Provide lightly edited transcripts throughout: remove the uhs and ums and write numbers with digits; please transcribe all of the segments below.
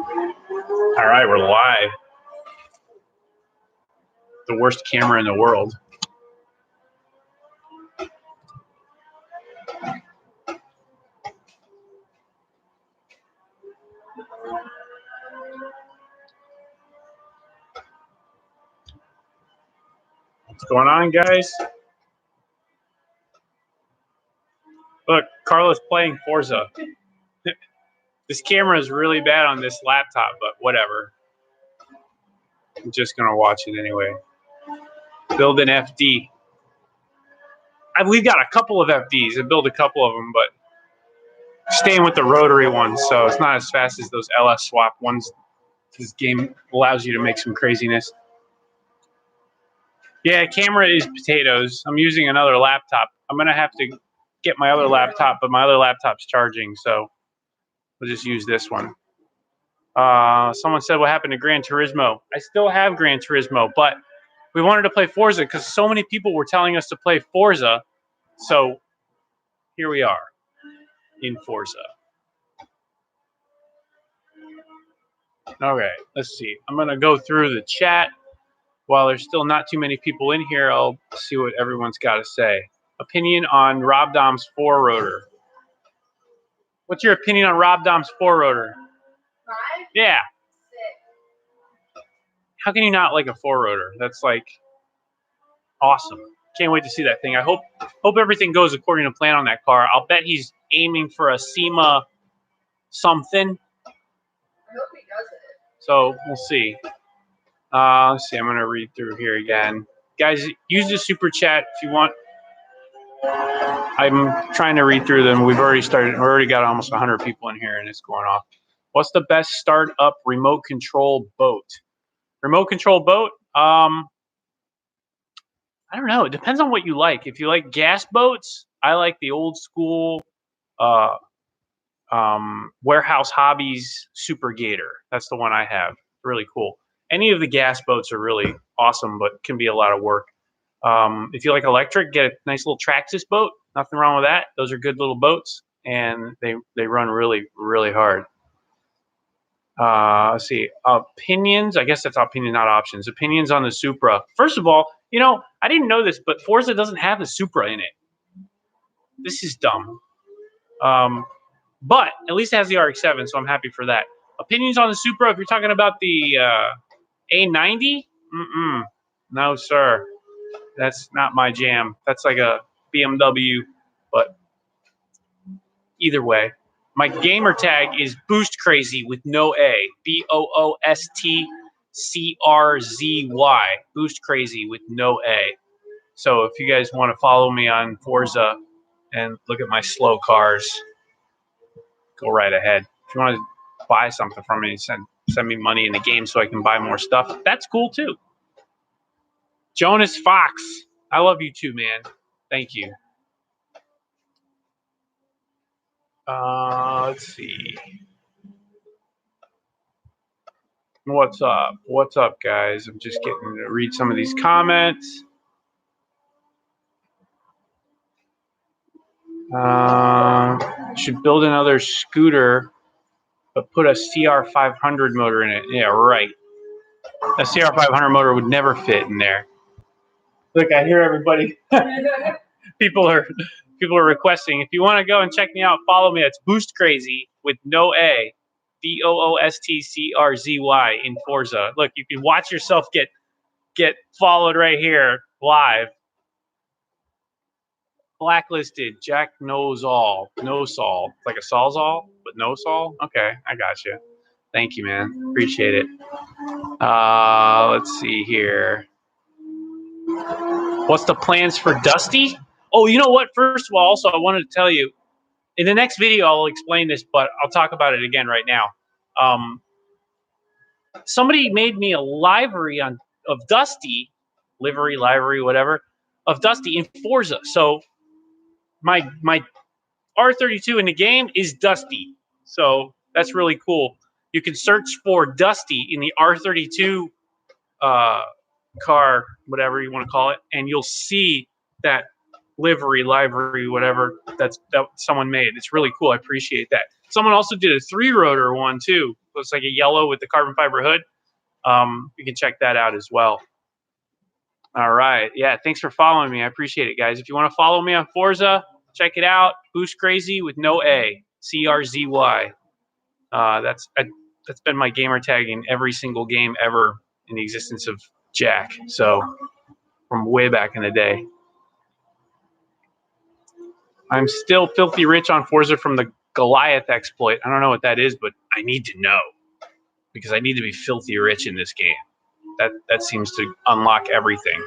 All right, we're live. The worst camera in the world. What's going on, guys? Look, Carla's playing Forza. This camera is really bad on this laptop, but whatever. I'm just going to watch it anyway. Build an FD. We've got a couple of FDs. I built a couple of them, but staying with the rotary ones, so it's not as fast as those LS swap ones. This game allows you to make some craziness. Yeah, camera is potatoes. I'm using another laptop. I'm going to have to get my other laptop, but my other laptop's charging, so we'll just use this one. Someone said, what happened to Gran Turismo? I still have Gran Turismo, but we wanted to play Forza because so many people were telling us to play Forza. So here we are in Forza. Okay, let's see. I'm going to go through the chat. While there's still not too many people in here, I'll see what everyone's got to say. Opinion on Rob Dom's 4-rotor. What's your opinion on Rob Dom's 4-rotor? 5? Yeah. 6. How can you not like a 4-rotor? That's like awesome. Can't wait to see that thing. I hope everything goes according to plan on that car. I'll bet he's aiming for a SEMA something. I hope he does it. So we'll see. Let's see. I'm going to read through here again. Guys, use the super chat if you want. I'm trying to read through them. We've already started. We've already got almost 100 people in here, and it's going off. What's the best startup remote control boat? Remote control boat? I don't know. It depends on what you like. If you like gas boats, I like the old school Warehouse Hobbies Super Gator. That's the one I have. Really cool. Any of the gas boats are really awesome, but can be a lot of work. If you like electric, get a nice little Traxxas boat. Nothing wrong with that. Those are good little boats, and they run really, really hard. Let's see. Opinions. I guess that's opinion, not options. Opinions on the Supra. First of all, you know, I didn't know this, but Forza doesn't have the Supra in it. This is dumb. But at least it has the RX-7, so I'm happy for that. Opinions on the Supra. If you're talking about the A90, no, sir. That's not my jam. That's like a BMW, but either way. My gamer tag is Boost Crazy with no A. BOOSTCRZY. Boost Crazy with no A. So if you guys want to follow me on Forza and look at my slow cars, go right ahead. If you want to buy something from me, send me money in the game so I can buy more stuff. That's cool too. Jonas Fox. I love you too, man. Thank you. Let's see. What's up? What's up, guys? I'm just getting to read some of these comments. Should build another scooter, but put a CR500 motor in it. Yeah, right. A CR500 motor would never fit in there. Look, I hear everybody. People are requesting. If you want to go and check me out, follow me. It's Boost Crazy with no A. BOOSTCRZY in Forza. Look, you can watch yourself get followed right here live. Blacklisted. Jack knows all. No Saul. Like a Sawzall, but no Saul? Okay, I got you. Thank you, man. Appreciate it. Let's see here. What's the plans for Dusty? Oh, you know what? First of all, also, I wanted to tell you, in the next video, I'll explain this, but I'll talk about it again right now. Somebody made me a livery of Dusty, livery, whatever, of Dusty in Forza. So my R32 in the game is Dusty. So that's really cool. You can search for Dusty in the R32 car, whatever you want to call it, and you'll see that livery, whatever that someone made. It's really cool. I appreciate that. Someone also did a 3-rotor one too, looks like a yellow with the carbon fiber hood. You can check that out as well. All right. Yeah, thanks for following me. I appreciate it, guys. If you want to follow me on Forza, check it out. Boost Crazy with no A, CRZY. That's been my gamer tag in every single game ever in the existence of Jack. So from way back in the day. I'm still filthy rich on Forza from the Goliath exploit. I don't know what that is, but I need to know because I need to be filthy rich in this game. That seems to unlock everything.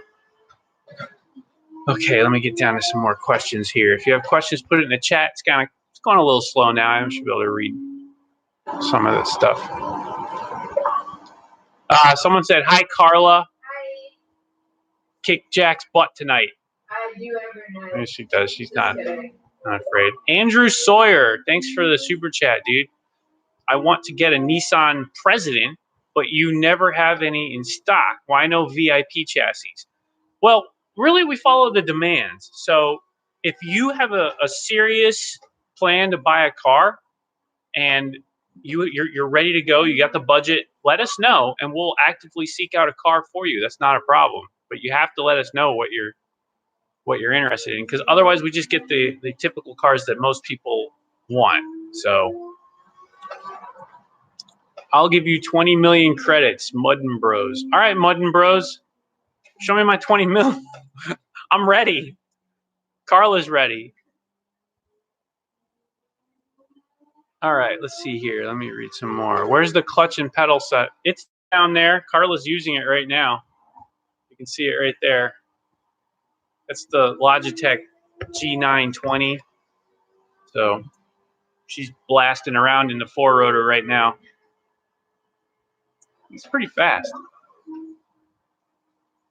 Okay, let me get down to some more questions here. If you have questions, put it in the chat. It's going a little slow now. I should be able to read some of this stuff. Someone said, "Hi, Carla. Hi. Kick Jack's butt tonight." I do every night. Yes, she does. She's not Kidding. afraid. Andrew Sawyer, thanks for the super chat, dude. I want to get a Nissan President, but you never have any in stock. Why no VIP chassis? Well, really, we follow the demands. So if you have a serious plan to buy a car and you're ready to go, you got the budget, let us know, and we'll actively seek out a car for you. That's not a problem. But you have to let us know what you're interested in, because otherwise we just get the typical cars that most people want. So I'll give you 20 million credits, Muddin Bros. All right, Muddin Bros. Show me my 20 mil. I'm ready. Carla's ready. All right, let's see here. Let me read some more. Where's the clutch and pedal set? It's down there. Carla's using it right now. You can see it right there. That's the Logitech G920. So she's blasting around in the 4-rotor right now. It's pretty fast.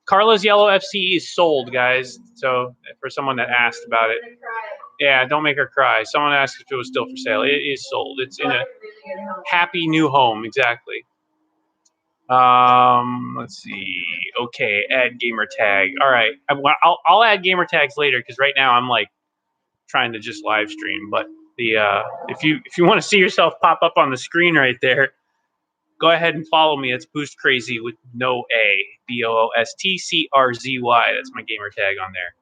Carla's yellow FCE is sold, guys. So for someone that asked about it, yeah, don't make her cry. Someone asked if it was still for sale. It is sold. It's in a happy new home. Exactly. Let's see. Okay, add gamer tag. All right, I'll add gamer tags later because right now I'm like trying to just live stream. But the if you want to see yourself pop up on the screen right there, go ahead and follow me. It's Boost Crazy with no A, BOOSTCRZY. That's my gamer tag on there,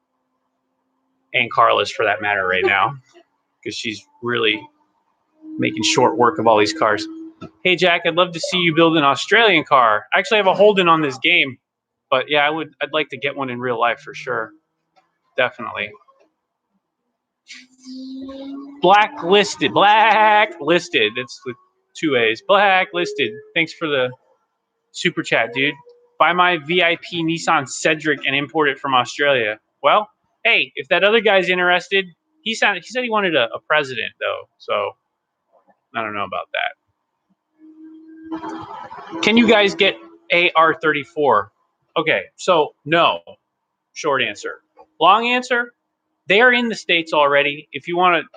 and Carla's for that matter right now because she's really making short work of all these cars. Hey Jack, I'd love to see you build an Australian car. I actually have a Holden on this game, but yeah, I'd like to get one in real life for sure. Definitely. Blacklisted. It's with 2 A's. Blacklisted. Thanks for the super chat, dude. Buy my VIP Nissan Cedric and import it from Australia. Well, hey, if that other guy's interested, he said he wanted a president though, so I don't know about that. Can you guys get AR-34? Okay, so no. Short answer. Long answer, they are in the States already. If you want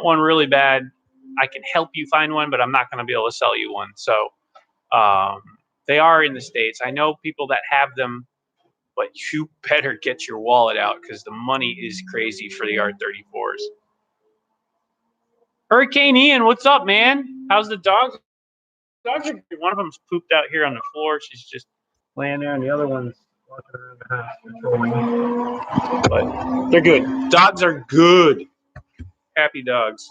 one really bad, I can help you find one, but I'm not going to be able to sell you one. So they are in the States. I know people that have them, but you better get your wallet out because the money is crazy for the R34s. Hurricane Ian, what's up, man? How's the dogs? Dogs are good. One of them's pooped out here on the floor. She's just laying there, and the other one's walking around the house patrolling. But they're good. Dogs are good. Happy dogs.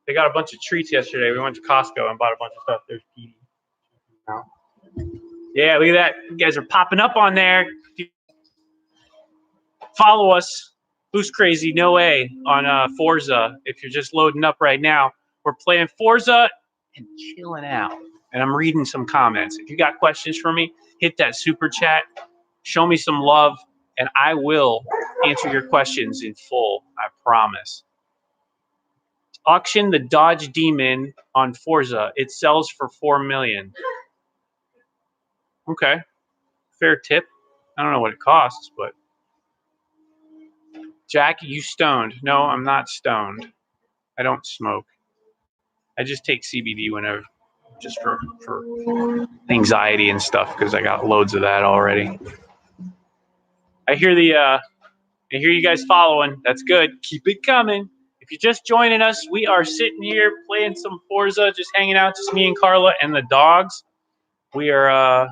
They got a bunch of treats yesterday. We went to Costco and bought a bunch of stuff. There's Petey. Yeah, look at that. You guys are popping up on there. Follow us. Boost Crazy, no A, on Forza. If you're just loading up right now, we're playing Forza and chilling out. And I'm reading some comments. If you got questions for me, hit that super chat. Show me some love, and I will answer your questions in full. I promise. Auction the Dodge Demon on Forza. It sells for $4 million. Okay, fair tip. I don't know what it costs, but Jack, you stoned? No, I'm not stoned. I don't smoke. I just take CBD whenever, just for anxiety and stuff, because I got loads of that already. I hear you guys following. That's good. Keep it coming. If you're just joining us, we are sitting here playing some Forza, just hanging out, just me and Carla and the dogs. We are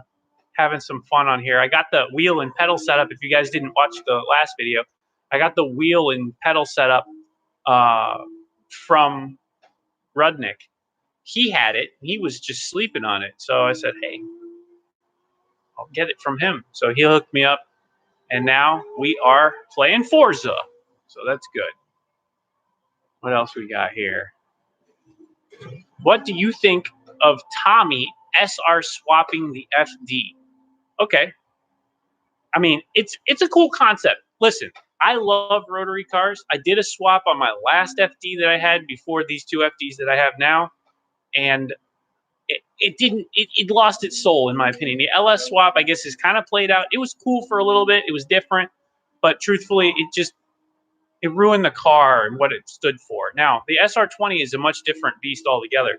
having some fun on here. I got the wheel and pedal set up. If you guys didn't watch the last video, I got the wheel and pedal set up from Rudnick. He had it. He was just sleeping on it. So I said, hey, I'll get it from him. So he hooked me up. And now we are playing Forza. So that's good. What else we got here? What do you think of Tommy SR swapping the FD? Okay. I mean, it's a cool concept. Listen, I love rotary cars. I did a swap on my last FD that I had before these two FDs that I have now. And it lost its soul, in my opinion. The LS swap, I guess, is kind of played out. It was cool for a little bit. It was different. But truthfully, it ruined the car and what it stood for. Now, the SR20 is a much different beast altogether.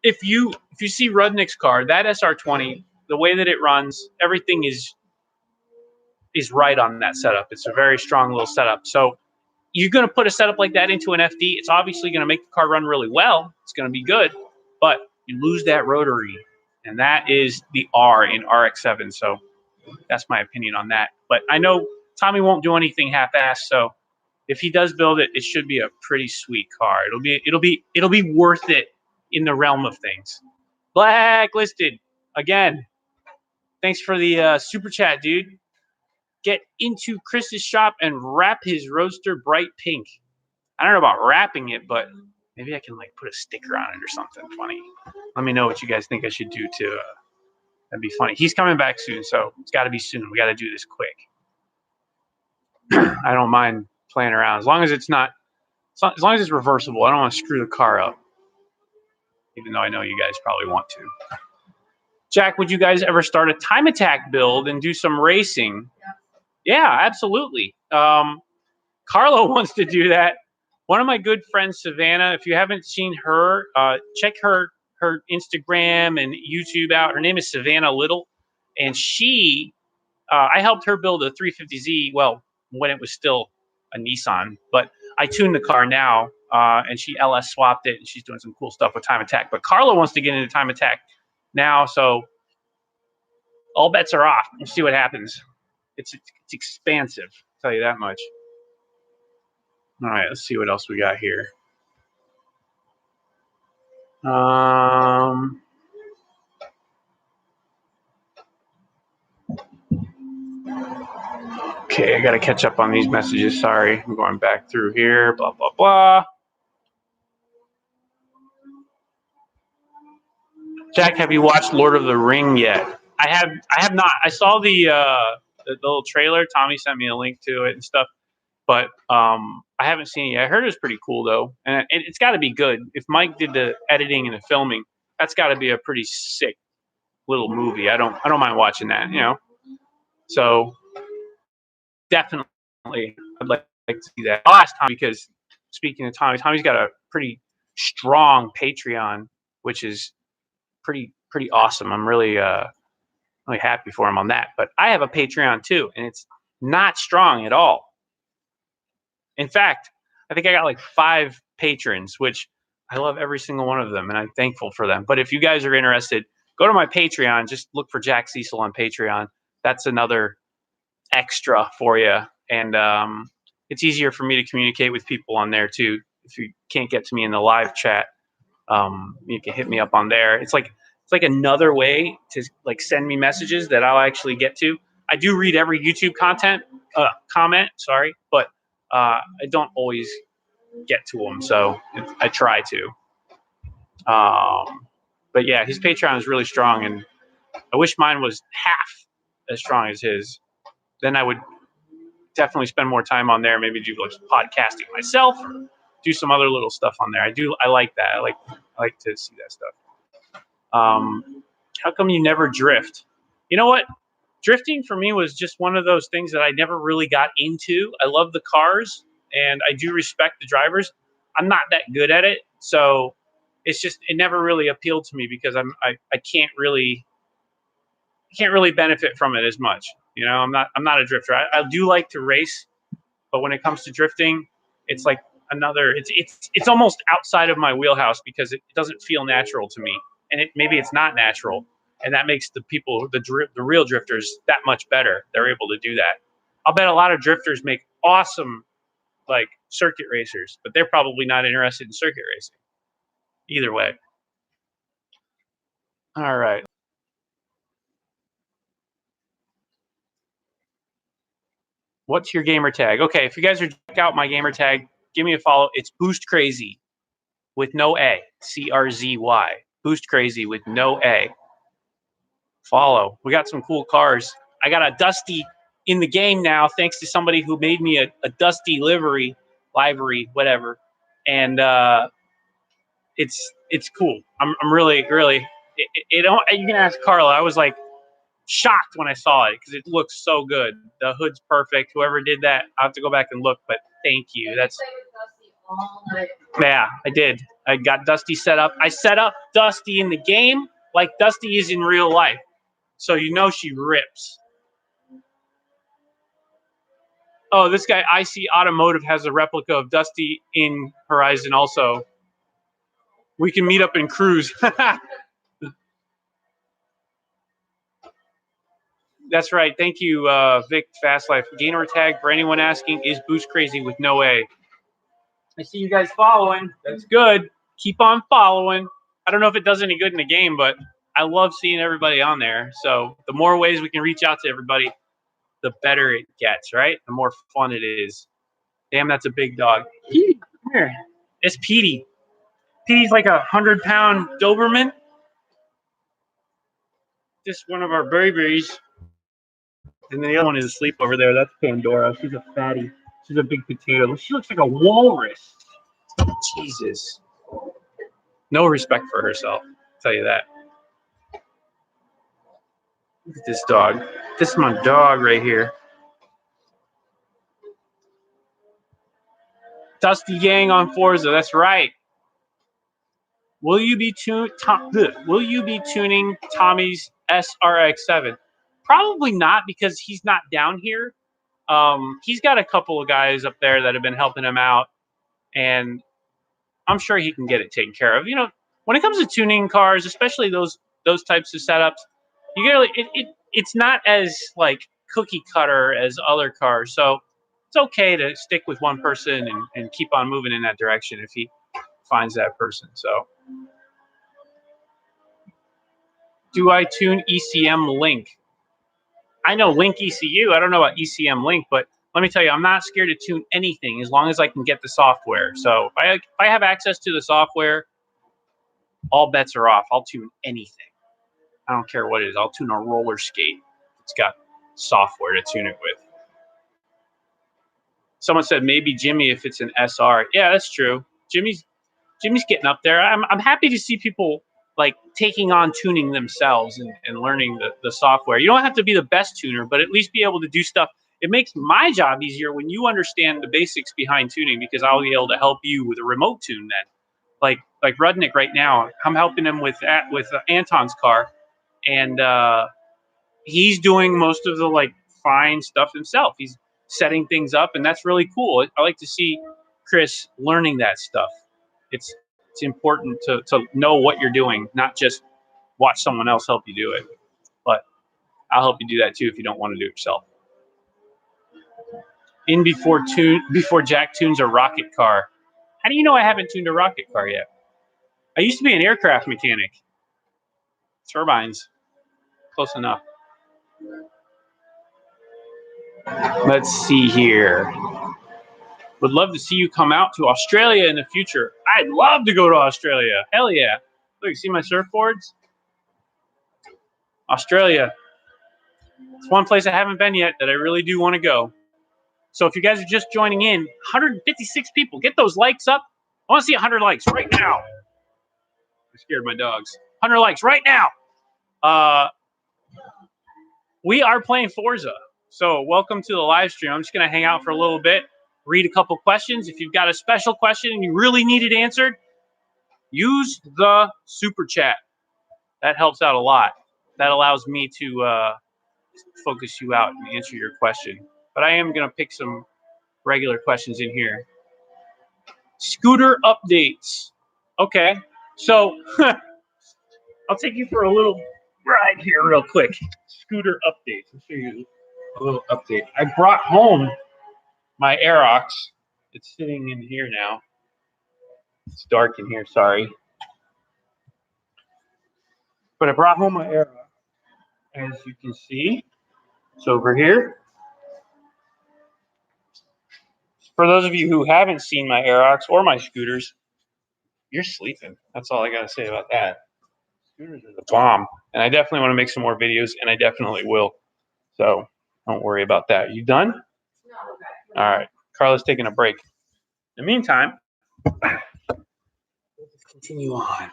If you see Rudnick's car, that SR20, the way that it runs, everything is right on that setup. It's a very strong little setup. So you're going to put a setup like that into an FD. It's obviously going to make the car run really well. It's going to be good, but you lose that rotary, and that is the R in RX-7. So that's my opinion on that. But I know Tommy won't do anything half-assed, so if he does build it, it should be a pretty sweet car. It'll be worth it in the realm of things. Blacklisted again. Thanks for the super chat, dude. Get into Chris's shop and wrap his roadster bright pink. I don't know about wrapping it, but maybe I can like put a sticker on it or something funny. Let me know what you guys think I should do to. That'd be funny. He's coming back soon, so it's got to be soon. We got to do this quick. I don't mind playing around as long as it's not. As long as it's reversible. I don't want to screw the car up, even though I know you guys probably want to. Jack, would you guys ever start a time attack build and do some racing? Yeah, absolutely. Carlo wants to do that. One of my good friends, Savannah, if you haven't seen her, check her Instagram and YouTube out. Her name is Savannah Little, and I helped her build a 350Z, well, when it was still a Nissan, but I tuned the car now, and she LS swapped it, and she's doing some cool stuff with time attack. But Carlo wants to get into time attack now, so all bets are off. We'll see what happens. It's expansive, I'll tell you that much. All right, let's see what else we got here. Okay, I got to catch up on these messages. Sorry, I'm going back through here. Blah, blah, blah. Jack, have you watched Lord of the Ring yet? I have not. I saw the little trailer. Tommy sent me a link to it and stuff, but I haven't seen it yet. I heard it was pretty cool though, and it's got to be good. If Mike did the editing and the filming, that's got to be a pretty sick little movie. I don't mind watching that, you know. So definitely, I'd like to see that. I'll ask Tommy because speaking of Tommy, Tommy's got a pretty strong Patreon, which is pretty awesome. I'm really happy for him on that. But I have a Patreon too, and it's not strong at all. In fact, I think I got like 5 patrons, which I love every single one of them, and I'm thankful for them. But if you guys are interested, go to my Patreon. Just look for Jack Cecil on Patreon. That's another extra for you, and it's easier for me to communicate with people on there too. If you can't get to me in the live chat, you can hit me up on there. It's like another way to like send me messages that I'll actually get to. I do read every YouTube comment, but I don't always get to them, so I try to. But yeah, his Patreon is really strong, and I wish mine was half as strong as his. Then I would definitely spend more time on there. Maybe do like podcasting myself, or do some other little stuff on there. I like that. I like to see that stuff. How come you never drift? You know what? Drifting for me was just one of those things that I never really got into. I love the cars, and I do respect the drivers. I'm not that good at it, so it never really appealed to me because I can't really benefit from it as much. You know, I'm not a drifter. I do like to race, but when it comes to drifting, it's like another. It's almost outside of my wheelhouse because it doesn't feel natural to me, and maybe it's not natural, and that makes the people, the real drifters, that much better. They're able to do that. I'll bet a lot of drifters make awesome like circuit racers, but they're probably not interested in circuit racing. Either way. All right. What's your gamer tag? Okay, if you guys are check out my gamer tag, give me a follow. It's Boost Crazy with no A. CRZY. Boost Crazy with no A. Follow. We got some cool cars. I got a Dusty in the game now, thanks to somebody who made me a Dusty livery, whatever. And it's cool. I'm really you can ask Carla. I was like shocked when I saw it because it looks so good. The hood's perfect. Whoever did that, I have to go back and look, but thank you. That's yeah, I did. I got Dusty set up. I set up Dusty in the game like Dusty is in real life. So you know she rips. Oh, this guy, IC Automotive, has a replica of Dusty in Horizon also. We can meet up in Cruise. That's right. Thank you, Vic Fastlife. Gamer tag for anyone asking is Boost Crazy with no A. I see you guys following. That's good. Keep on following. I don't know if it does any good in the game, but I love seeing everybody on there. So the more ways we can reach out to everybody, the better it gets, right? The more fun it is. Damn, that's a big dog. Petey, come here. It's Petey. Petey's like 100-pound Doberman. Just one of our babies. And then the other one is asleep over there. That's Pandora. She's a fatty. She's a big potato. She looks like a walrus. Jesus. No respect for herself. I'll tell you that. Look at this dog. This is my dog right here. Dusty Gang on Forza. That's right. Will you be tuning Tommy's SRX7? Probably not, because he's not down here. He's got a couple of guys up there that have been helping him out, and I'm sure he can get it taken care of. You know, when it comes to tuning cars, especially those types of setups, you get it's not as like cookie cutter as other cars. So it's okay to stick with one person and keep on moving in that direction if he finds that person. So, do I tune ECM Link? I know Link ECU. I don't know about ECM Link, but let me tell you, I'm not scared to tune anything as long as I can get the software. So if I have access to the software, all bets are off. I'll tune anything. I don't care what it is. I'll tune a roller skate. It's got software to tune it with. Someone said maybe Jimmy if it's an SR. Yeah, that's true. Jimmy's getting up there. I'm happy to see people like taking on tuning themselves and learning the software. You don't have to be the best tuner, but at least be able to do stuff. It makes my job easier when you understand the basics behind tuning, because I'll be able to help you with a remote tune then. Like Rudnick right now, I'm helping him with Anton's car, and he's doing most of the like fine stuff himself. He's setting things up, and that's really cool. I like to see Chris learning that stuff. It's important to know what you're doing, not just watch someone else help you do it. But I'll help you do that too if you don't want to do it yourself. Before Jack tunes a rocket car. How do you know I haven't tuned a rocket car yet? I used to be an aircraft mechanic. Turbines. Close enough. Let's see here. Would love to see you come out to Australia in the future. I'd love to go to Australia. Hell yeah. Look, you see my surfboards? Australia. It's one place I haven't been yet that I really do want to go. So if you guys are just joining in, 156 people, get those likes up. I want to see 100 likes right now. I scared my dogs. 100 likes right now. We are playing Forza. So welcome to the live stream. I'm just going to hang out for a little bit, read a couple questions. If you've got a special question and you really need it answered, use the super chat. That helps out a lot. That allows me to focus you out and answer your question. But I am going to pick some regular questions in here. Scooter updates. Okay, so I'll take you for a little ride here real quick. Scooter updates. I'll show you a little update. I brought home my Aerox. It's sitting in here now. It's dark in here, sorry. But I brought home my Aerox. As you can see, it's over here. For those of you who haven't seen my Aerox or my scooters, you're sleeping. That's all I got to say about that. Scooters are the bomb. And I definitely want to make some more videos, and I definitely will. So don't worry about that. You done? No, okay. All right. Carla's taking a break. In the meantime, we'll just continue on.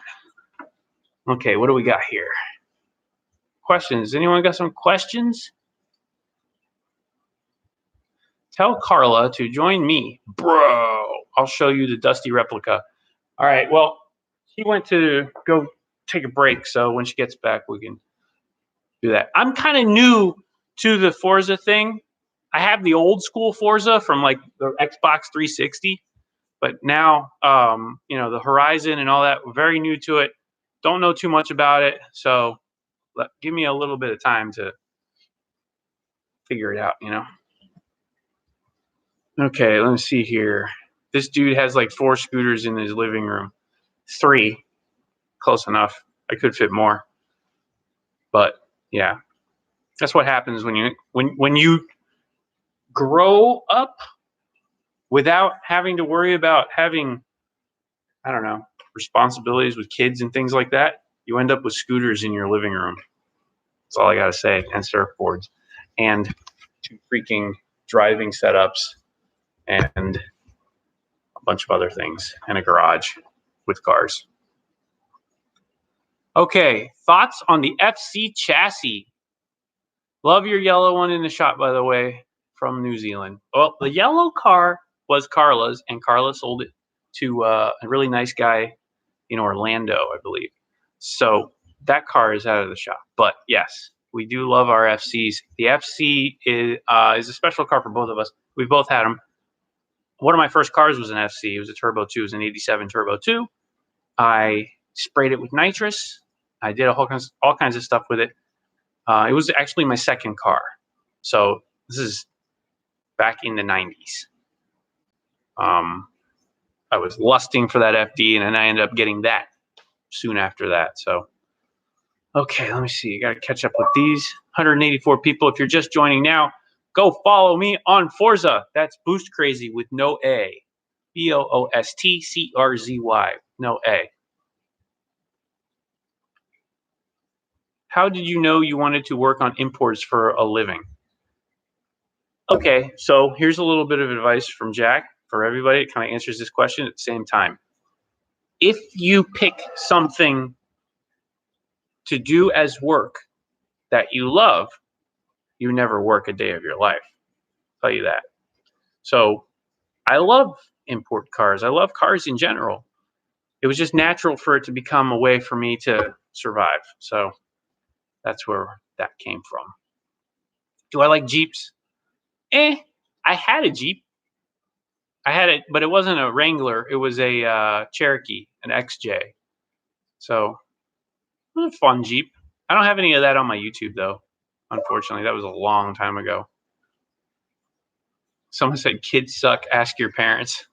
Okay, what do we got here? Questions. Anyone got some questions? Tell Carla to join me. Bro, I'll show you the dusty replica. All right, well, she went to go take a break, so when she gets back, we can do that. I'm kind of new to the Forza thing. I have the old school Forza from like the Xbox 360, but now, you know, the Horizon and all that, we're very new to it. Don't know too much about it, so give me a little bit of time to figure it out, you know? Okay, let me see here. This dude has like 4 scooters in his living room. 3, close enough. I could fit more, but yeah, that's what happens when you grow up without having to worry about having, I don't know, responsibilities with kids and things like that. You end up with scooters in your living room. That's all I gotta say. And surfboards, and 2 freaking driving setups, and a bunch of other things, and a garage with cars. Okay, thoughts on the FC chassis? Love your yellow one in the shop, by the way, from New Zealand. Well, the yellow car was Carla's, and Carla sold it to a really nice guy in Orlando, I believe. So that car is out of the shop. But yes, we do love our FCs. The FC is a special car for both of us. We both had them. One of my first cars was an FC. It was a Turbo 2. It was an 87 Turbo 2. I sprayed it with nitrous. I did all kinds of stuff with it. It was actually my second car. So this is back in the 90s. I was lusting for that FD, and then I ended up getting that soon after that. So, okay, let me see. Got to catch up with these 184 people. If you're just joining now, go follow me on Forza. That's Boost Crazy with no A. BOOSTCRZY. No A. How did you know you wanted to work on imports for a living? Okay, so here's a little bit of advice from Jack for everybody. It kind of answers this question at the same time. If you pick something to do as work that you love, you never work a day of your life. I'll tell you that. So I love import cars. I love cars in general. It was just natural for it to become a way for me to survive. So that's where that came from. Do I like Jeeps? I had a Jeep. I had it, but it wasn't a Wrangler. It was a Cherokee, an XJ. So it was a fun Jeep. I don't have any of that on my YouTube, though. Unfortunately, that was a long time ago. Someone said, kids suck, ask your parents.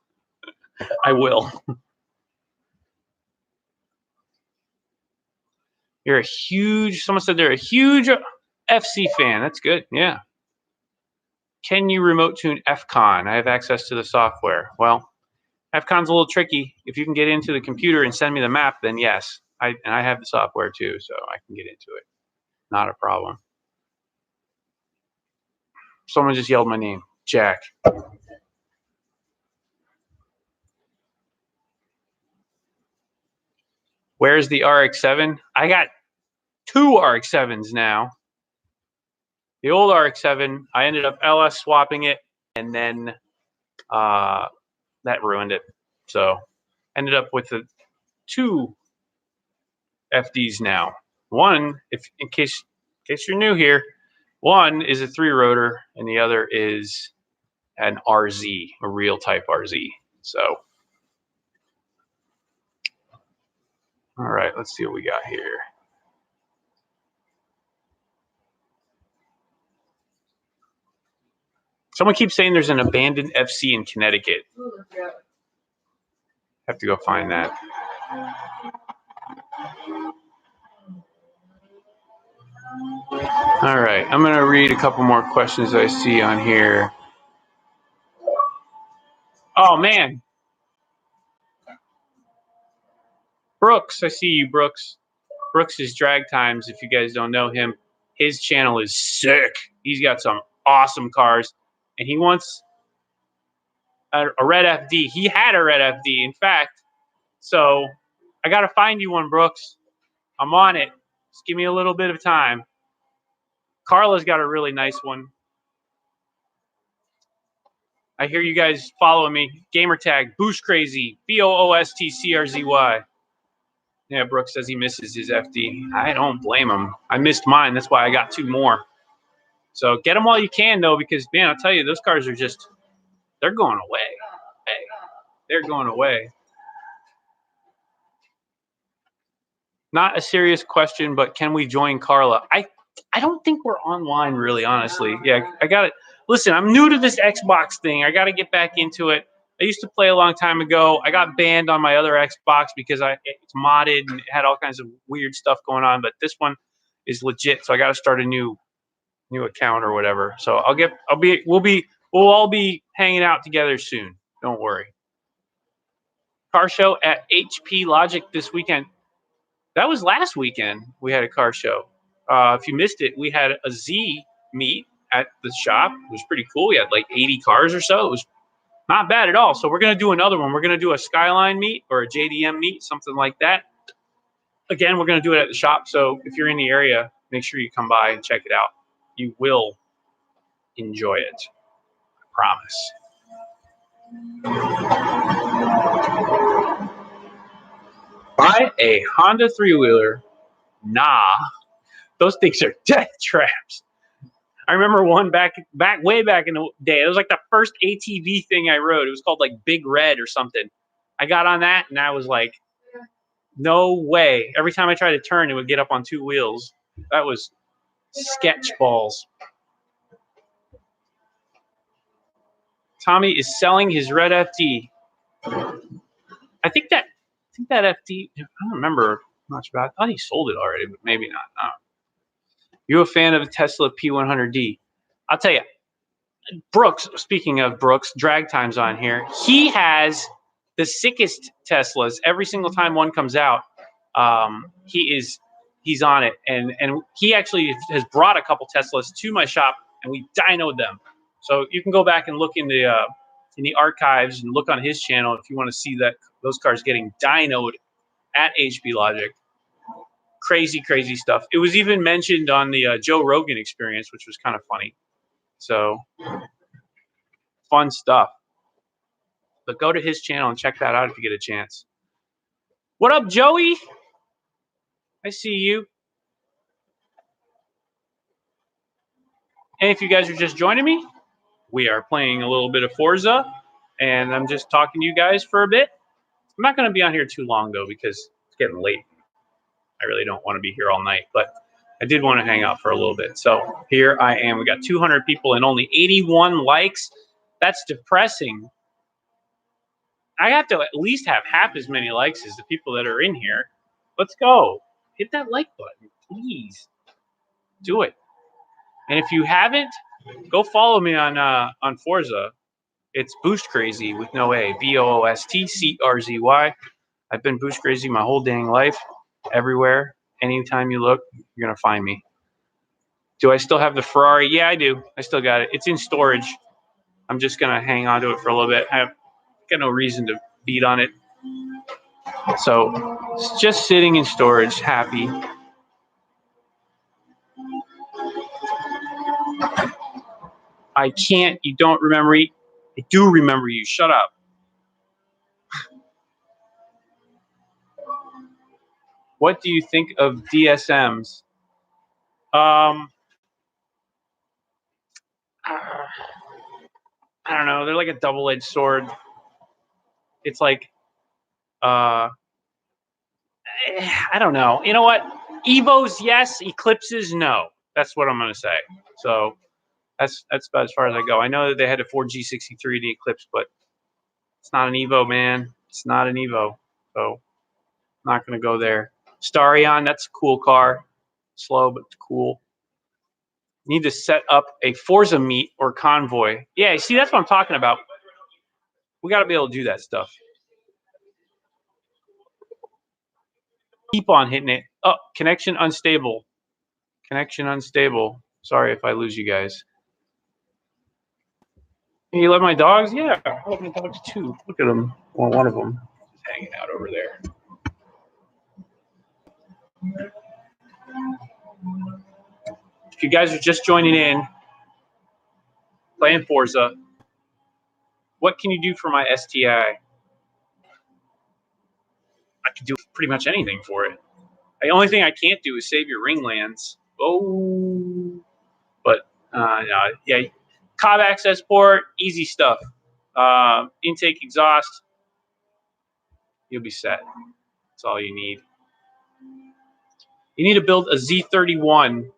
I will. You're a huge, someone said they're a huge FC fan. That's good, yeah. Can you remote tune FCON? I have access to the software. Well, FCON's a little tricky. If you can get into the computer and send me the map, then yes. I have the software too, so I can get into it. Not a problem. Someone just yelled my name, Jack. Where's the RX-7? I got 2 RX-7s now. The old RX-7, I ended up LS swapping it, and then that ruined it. So ended up with the 2 FDs now. One, in case you're new here, one is a 3-rotor, and the other is an RZ, a real type RZ. So All right, let's see what we got here. Someone keeps saying there's an abandoned FC in Connecticut. Have to go find that. All right, I'm going to read a couple more questions I see on here. Oh, man. Brooks, I see you, Brooks. Brooks is Drag Times, if you guys don't know him. His channel is sick. He's got some awesome cars, and he wants a red FD. He had a red FD, in fact. So I got to find you one, Brooks. I'm on it. Just give me a little bit of time. Carla's got a really nice one. I hear you guys following me. Gamer tag, Boost Crazy, BOOSTCRZY. Yeah, Brooks says he misses his FD. I don't blame him. I missed mine. That's why I got 2 more. So get them while you can, though, because, man, I'll tell you, those cars are just, they're going away. Hey, they're going away. Not a serious question, but can we join Carla? I don't think we're online, really, honestly. Yeah, I got it. Listen, I'm new to this Xbox thing. I got to get back into it. I used to play a long time ago. I got banned on my other Xbox because it's modded and it had all kinds of weird stuff going on. But this one is legit, so I got to start a new account or whatever. So we'll all be hanging out together soon. Don't worry. Car show at HP Logic this weekend. That was last weekend. We had a car show. If you missed it, we had a Z meet at the shop. It was pretty cool. We had like 80 cars or so. It was not bad at all. So we're going to do another one. We're going to do a Skyline meet or a JDM meet, something like that. Again, we're going to do it at the shop. So if you're in the area, make sure you come by and check it out. You will enjoy it. I promise. Buy a Honda 3-wheeler. Nah. Those things are death traps. I remember one back way back in the day. It was like the first ATV thing I rode. It was called like Big Red or something. I got on that and I was like, no way. Every time I tried to turn, it would get up on 2 wheels. That was sketch balls. Tommy is selling his red FD. I think that FD, I don't remember much about it. I thought he sold it already, but maybe not. You a fan of the Tesla P100D? I'll tell you, Brooks, speaking of Brooks, Drag Time's on here. He has the sickest Teslas. Every single time one comes out, he's on it. And he actually has brought a couple Teslas to my shop, and we dynoed them. So you can go back and look in the archives and look on his channel if you want to see those cars getting dynoed at HP Logic. Crazy, crazy stuff. It was even mentioned on the Joe Rogan Experience, which was kind of funny. So fun stuff. But go to his channel and check that out if you get a chance. What up, Joey? I see you. And if you guys are just joining me, we are playing a little bit of Forza, and I'm just talking to you guys for a bit. I'm not going to be on here too long, though, because it's getting late. I really don't want to be here all night, but I did want to hang out for a little bit. So here I am. We got 200 people and only 81 likes. That's depressing. I have to at least have half as many likes as the people that are in here. Let's go. Hit that like button, please. Do it. And if you haven't, go follow me on Forza. It's Boost Crazy with no A. BOOSTCRZY. I've been Boost Crazy my whole dang life. Everywhere. Anytime you look, you're going to find me. Do I still have the Ferrari? Yeah, I do. I still got it. It's in storage. I'm just going to hang on to it for a little bit. I've got no reason to beat on it. So it's just sitting in storage, happy. I can't. You don't remember me. I do remember you. Shut up. What do you think of DSMs? I don't know. They're like a double-edged sword. It's like, I don't know. You know what? Evos, yes. Eclipses, no. That's what I'm going to say. So that's about as far as I go. I know that they had a Ford G63, the Eclipse, but it's not an Evo, man. It's not an Evo. So I'm not going to go there. Starion, that's a cool car. Slow, but cool. Need to set up a Forza meet or convoy. Yeah, see, that's what I'm talking about. We got to be able to do that stuff. Keep on hitting it. Oh, connection unstable. Connection unstable. Sorry if I lose you guys. You love my dogs? Yeah, I love my dogs too. Look at them. Well, one of them is hanging out over there. If you guys are just joining in, playing Forza, what can you do for my STI? I can do pretty much anything for it. The only thing I can't do is save your ringlands. Oh, but no, yeah, Cobb access port, easy stuff. Intake exhaust, you'll be set. That's all you need. You need to build a Z31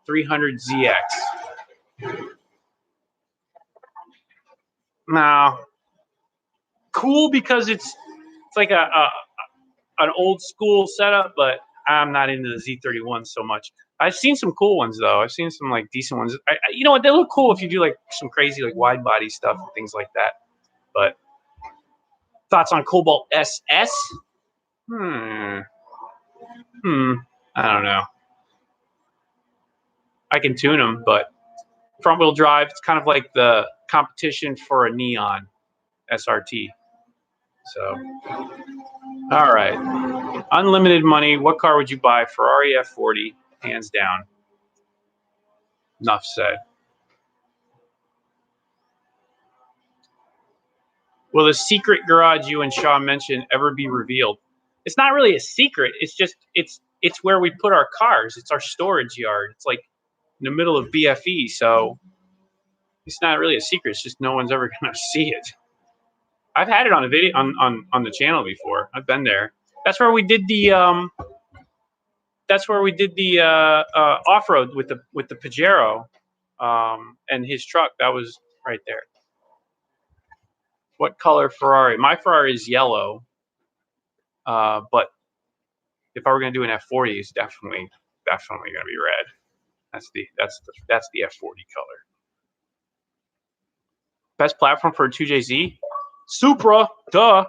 300ZX. Now, cool because it's like an old school setup, but I'm not into the Z31 so much. I've seen some cool ones though. I've seen some like decent ones. You know what? They look cool if you do like some crazy like wide body stuff and things like that. But thoughts on Cobalt SS? I don't know. I can tune them, but front wheel drive, it's kind of like the competition for a Neon SRT. So, all right. Unlimited money. What car would you buy? Ferrari F40, hands down. Enough said. Will the secret garage you and Shaw mentioned ever be revealed? It's not really a secret. It's just it's where we put our cars. It's our storage yard. It's like in the middle of BFE, so it's not really a secret. It's just no one's ever gonna see it. I've had it on a video on the channel before. I've been there. That's where we did the off road with the Pajero and his truck. That was right there. What color Ferrari? My Ferrari is yellow, but if I were going to do an F40, it's definitely going to be red. That's the F40 color. Best platform for a 2JZ? Supra, duh.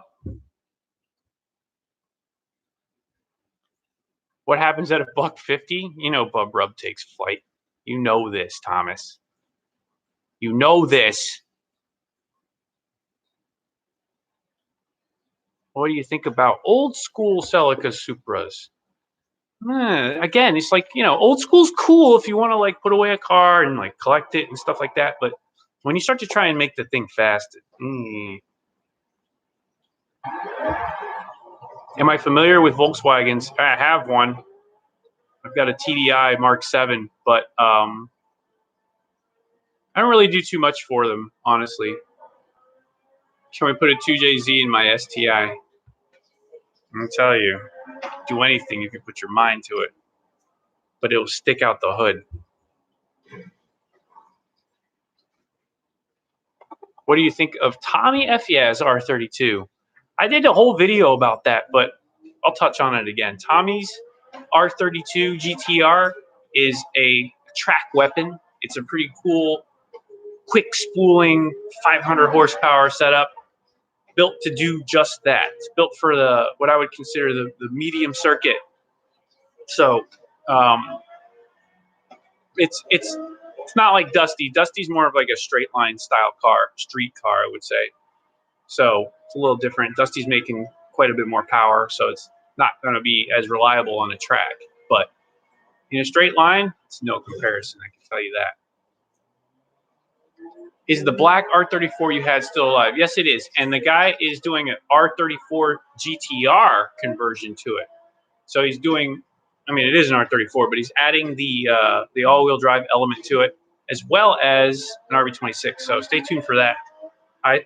What happens at $150? You know, Bub Rub takes flight. You know this, Thomas. You know this. What do you think about old school Celica Supras? Again, it's like, you know, old school's cool if you want to like put away a car and like collect it and stuff like that. But when you start to try and make the thing fast, Am I familiar with Volkswagens? I have one. I've got a TDI Mark 7, but I don't really do too much for them, honestly. Can we put a 2JZ in my STI? I'll tell you, do anything if you put your mind to it, but it'll stick out the hood. What do you think of Tommy Fiaz R32? I did a whole video about that, but I'll touch on it again. Tommy's R32 GTR is a track weapon. It's a pretty cool, quick spooling, 500 horsepower setup, built to do just that. It's built for what I would consider the medium circuit. So it's not like Dusty. Dusty's more of like a straight line style car, street car, I would say. So it's a little different. Dusty's making quite a bit more power, so it's not going to be as reliable on a track. But in a straight line, it's no comparison, I can tell you that. Is the black R34 you had still alive? Yes, it is. And the guy is doing an R34 GTR conversion to it. So he's doing, I mean, it is an R34, but he's adding the all-wheel drive element to it, as well as an RB26. So stay tuned for that. I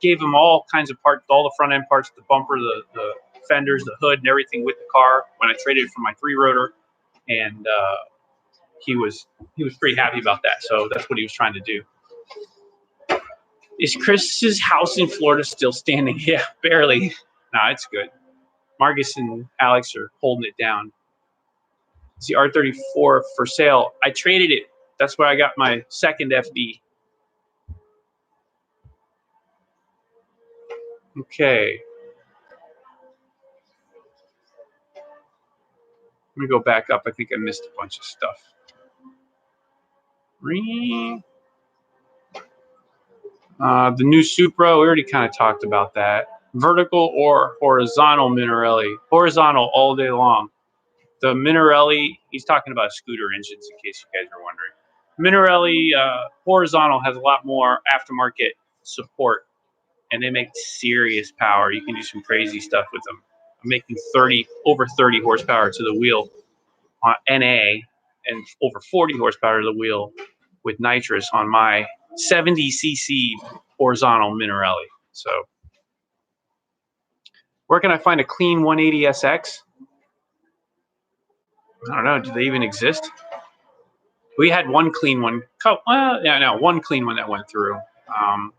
gave him all kinds of parts, all the front end parts, the bumper, the fenders, the hood, and everything with the car when I traded it for my 3-rotor, and he was pretty happy about that. So that's what he was trying to do. Is Chris's house in Florida still standing? Yeah, barely. Nah, it's good. Marcus and Alex are holding it down. It's the R34 for sale. I traded it. That's where I got my second FD. Okay. Let me go back up. I think I missed a bunch of stuff. The new Supra, we already kind of talked about that. Vertical or horizontal Minarelli? Horizontal all day long. The Minarelli, he's talking about scooter engines in case you guys are wondering. Minarelli horizontal has a lot more aftermarket support, and they make serious power. You can do some crazy stuff with them. I'm making over 30 horsepower to the wheel on NA and over 40 horsepower to the wheel with nitrous on my 70cc horizontal Minarelli. So where can I find a clean 180SX? I don't know. Do they even exist? We had one clean one. Well, yeah, no, one clean one that went through.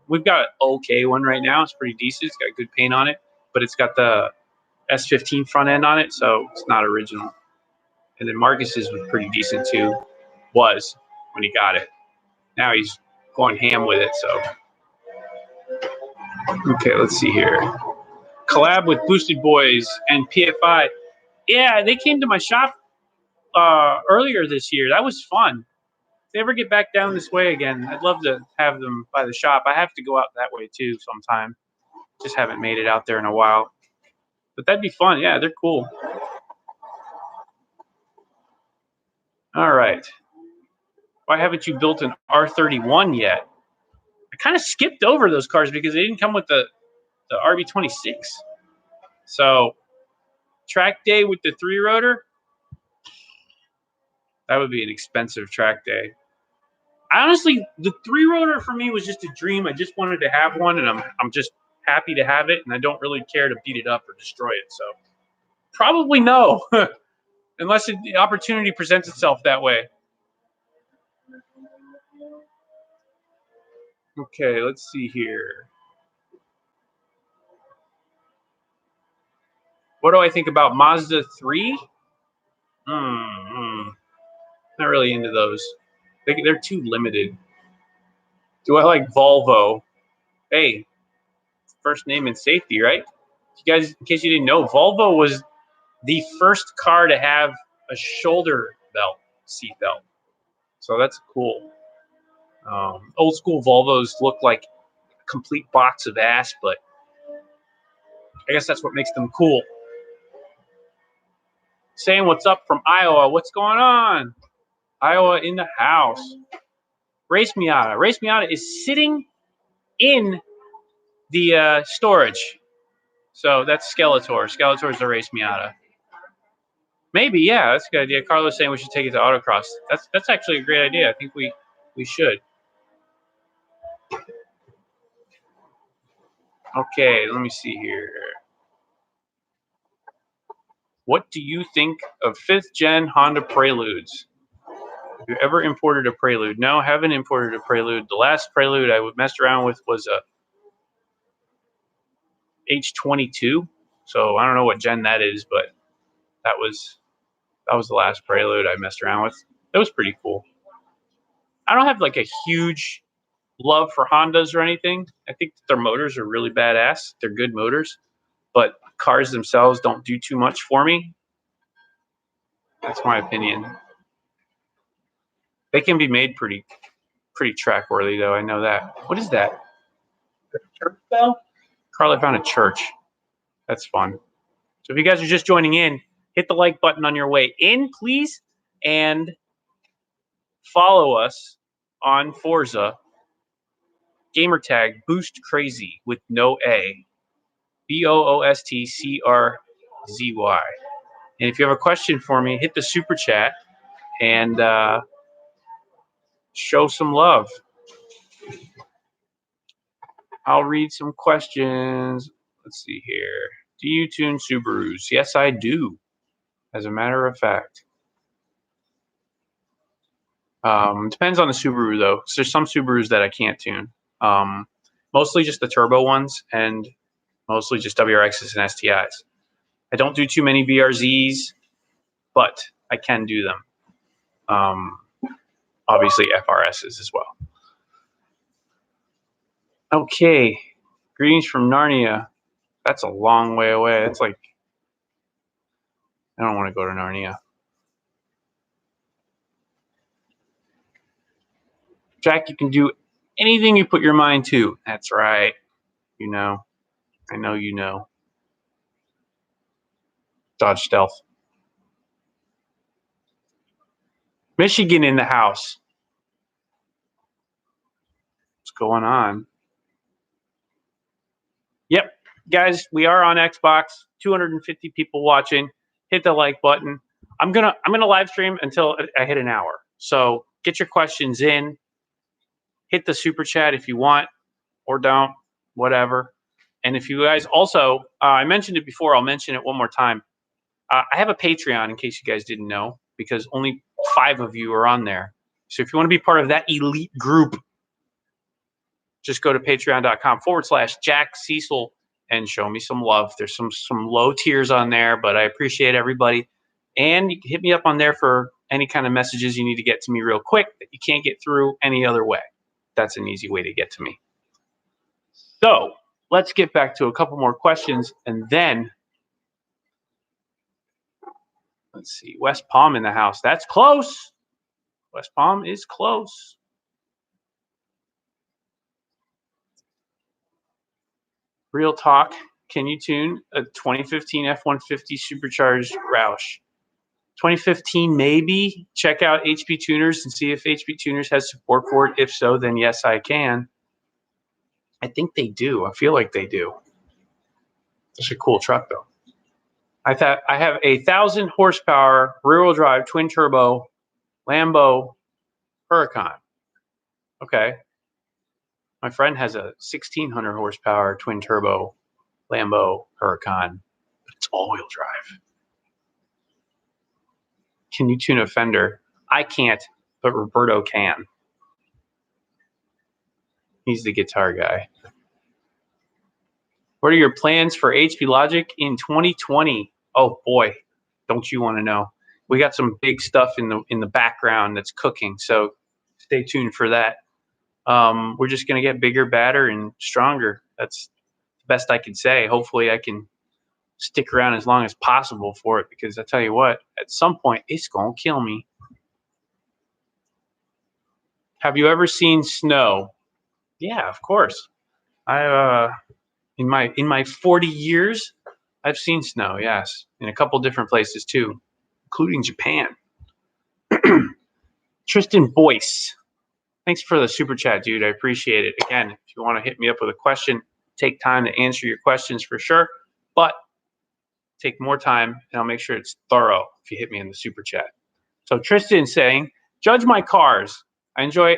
We've got an okay one right now. It's pretty decent. It's got good paint on it, but it's got the S15 front end on it, so it's not original. And then Marcus's was pretty decent too. Was when he got it. Now he's going ham with it. So okay, let's see here. Collab with Boosted Boys and PFI. Yeah, they came to my shop earlier this year. That was fun. If they ever get back down this way again, I'd love to have them by the shop. I have to go out that way too sometime. Just haven't made it out there in a while. But that'd be fun. Yeah, they're cool. All right. Why haven't you built an R31 yet? I kind of skipped over those cars because they didn't come with the RB26. So track day with the 3-rotor, that would be an expensive track day. Honestly, the 3-rotor for me was just a dream. I just wanted to have one, and I'm just happy to have it, and I don't really care to beat it up or destroy it. So probably no, unless the opportunity presents itself that way. Okay, let's see here. What do I think about Mazda 3? Not really into those. They're too limited. Do I like Volvo? Hey, first name and safety, right? You guys, in case you didn't know, Volvo was the first car to have a shoulder belt, seat belt. So that's cool. Old school Volvos look like a complete box of ass, but I guess that's what makes them cool. Saying what's up from Iowa. What's going on? Iowa in the house. Race Miata. Race Miata is sitting in the storage. So that's Skeletor. Skeletor is the Race Miata. Maybe, yeah, that's a good idea. Carlos saying we should take it to autocross. That's actually a great idea. I think we should. Okay, let me see here. What do you think of 5th gen Honda Preludes? Have you ever imported a Prelude? No, I haven't imported a Prelude. The last Prelude I messed around with was a H22. So I don't know what gen that is, but that was the last Prelude I messed around with. That was pretty cool. I don't have like a huge love for Hondas or anything. I think their motors are really badass. They're good motors, but cars themselves don't do too much for me. That's my opinion. They can be made pretty track worthy though. I know that. What is that? A church bell? Carly found a church. That's fun. So if you guys are just joining in, hit the like button on your way in, please, and follow us on Forza. Gamertag Boost Crazy with no A. BOOSTCRZY. And if you have a question for me, hit the super chat and show some love. I'll read some questions. Let's see here. Do you tune Subarus? Yes, I do. As a matter of fact. Depends on the Subaru though. So there's some Subarus that I can't tune. Mostly just the turbo ones and mostly just WRXs and STIs. I don't do too many VRZs, but I can do them. Obviously FRSs as well. Okay. Greetings from Narnia. That's a long way away. It's like, I don't want to go to Narnia. Jack, you can do anything you put your mind to. That's right. You know. I know you know. Dodge Stealth. Michigan in the house. What's going on? Yep, guys, we are on Xbox. 250 people watching. Hit the like button. I'm gonna live stream until I hit an hour. So get your questions in. Hit the super chat if you want, or don't, whatever. And if you guys also, I mentioned it before. I'll mention it one more time. I have a Patreon in case you guys didn't know, because only 5 of you are on there. So if you want to be part of that elite group, just go to patreon.com/Jack Cecil and show me some love. There's some low tiers on there, but I appreciate everybody. And you can hit me up on there for any kind of messages you need to get to me real quick that you can't get through any other way. That's an easy way to get to me. So let's get back to a couple more questions, and then let's see. West Palm in the house. That's close. West Palm is close. Real talk. Can you tune a 2015 F-150 supercharged Roush? 2015, maybe. Check out HP Tuners and see if HP Tuners has support for it. If so, then yes, I can. I think they do. I feel like they do. It's a cool truck, though. I have a 1,000 horsepower rear-wheel drive twin turbo Lambo Huracan. Okay. My friend has a 1,600 horsepower twin turbo Lambo Huracan. It's all-wheel drive. Can you tune a Fender? I can't, but Roberto can. He's the guitar guy. What are your plans for HP Logic in 2020? Oh boy, don't you want to know? We got some big stuff in the background that's cooking, so stay tuned for that. We're just gonna get bigger, badder, and stronger. That's the best I can say. Hopefully, I can stick around as long as possible for it, because I tell you what, at some point, it's gonna kill me. Have you ever seen snow? Yeah, of course. I in my 40 years, I've seen snow. Yes, in a couple different places too, including Japan. Tristan Boyce, thanks for the super chat, dude. I appreciate it. Again, if you want to hit me up with a question, take time to answer your questions for sure, but take more time and I'll make sure it's thorough if you hit me in the super chat. So Tristan saying, judge my cars. I enjoy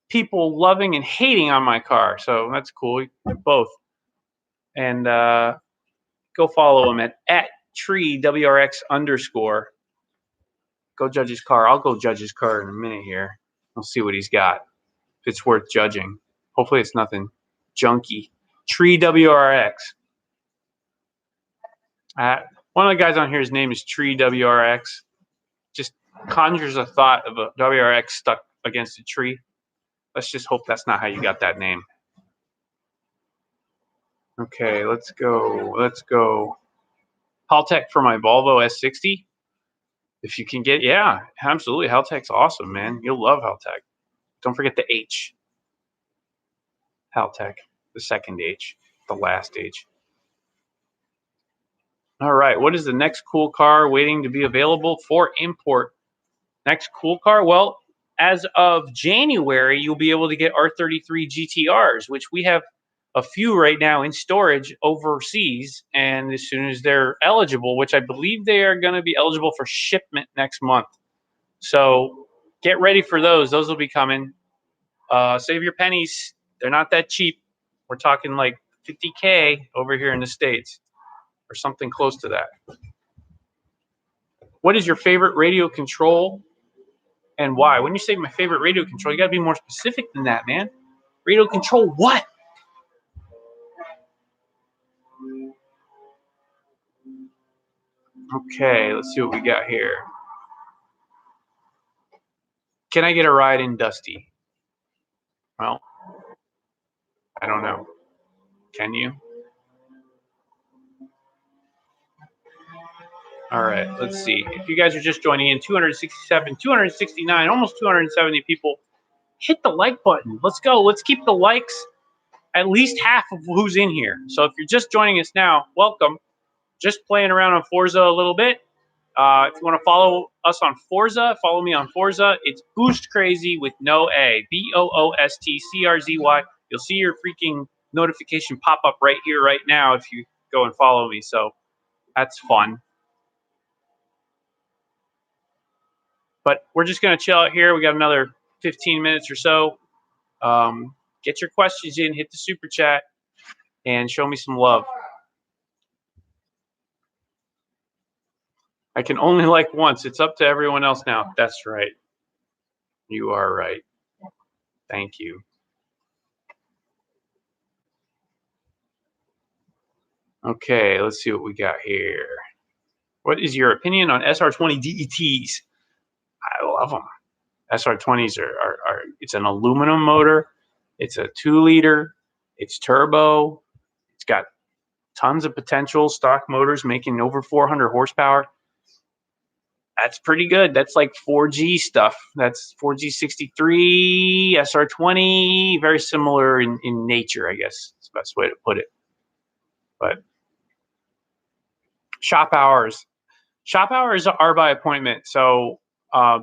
people loving and hating on my car. So that's cool. Both. And go follow him at treewrx_. Go judge his car. I'll go judge his car in a minute here. We'll see what he's got. If it's worth judging. Hopefully it's nothing junky. TreeWRX. One of the guys on here, his name is TreeWRX. Just conjures a thought of a WRX stuck against a tree. Let's just hope that's not how you got that name. Okay, let's go. Let's go. Haltech for my Volvo S60. If you can get, yeah, absolutely. Haltech's awesome, man. You'll love Haltech. Don't forget the H. Haltech, the second H, the last H. All right, what is the next cool car waiting to be available for import? Next cool car? Well, as of January, you'll be able to get R33 GTRs, which we have a few right now in storage overseas. And as soon as they're eligible, which I believe they are going to be eligible for shipment next month. So get ready for those. Those will be coming. Save your pennies. They're not that cheap. We're talking like $50K over here in the States. or something close to that. What is your favorite radio control and why? When you say my favorite radio control, you got to be more specific than that, man. Radio control what? Okay, let's see what we got here. Can I get a ride in Dusty? Well, I don't know. Can you? All right, let's see. If you guys are just joining in, 267, 269, almost 270 people, hit the like button. Let's go. Let's keep the likes at least half of who's in here. So if you're just joining us now, welcome. Just playing around on Forza a little bit. If you want to follow us on Forza, follow me on Forza. It's Boost Crazy with no A. BOOSTCRZY. You'll see your freaking notification pop up right here, right now, if you go and follow me. So that's fun. But we're just going to chill out here. We got another 15 minutes or so. Get your questions in, hit the super chat, and show me some love. I can only like once. It's up to everyone else now. That's right. You are right. Thank you. Okay, let's see what we got here. What is your opinion on SR20 DETs? I love them. SR20s are it's an aluminum motor. It's a 2-liter. It's turbo. It's got tons of potential. Stock motors making over 400 horsepower. That's pretty good. That's like 4G stuff. That's 4G63, SR20, very similar in nature, I guess. That's the best way to put it. But shop hours. Shop hours are by appointment. So